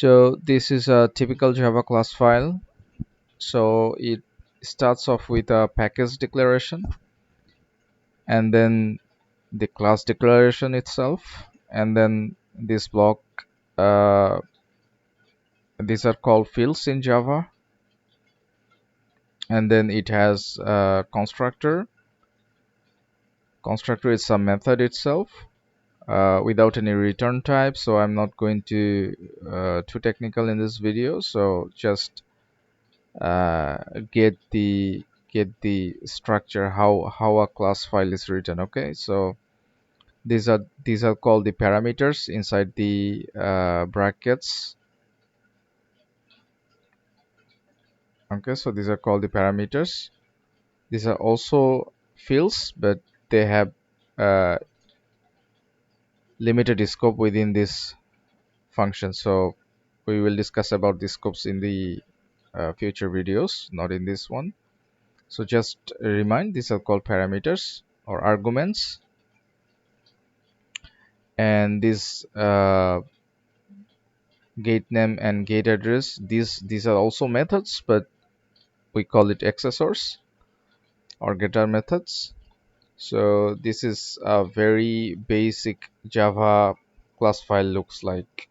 So this is a typical Java class file. So it starts off with a package declaration and then the class declaration itself, and then this block. uh, these are called fields in Java, and then it has a constructor is a method itself without any return type. So I'm not going to too technical in this video, so just uh, get the structure, how a class file is written. Okay, so these are called the parameters inside the brackets. Okay, so these are called the parameters. These are also fields, but they have uh, limited scope within this function. So we will discuss about the scopes in the future videos, not in this one. So just remind, these are called parameters or arguments, and this gate name and gate address, these are also methods, but we call it accessors or getter methods. So this is a very basic Java class file looks like.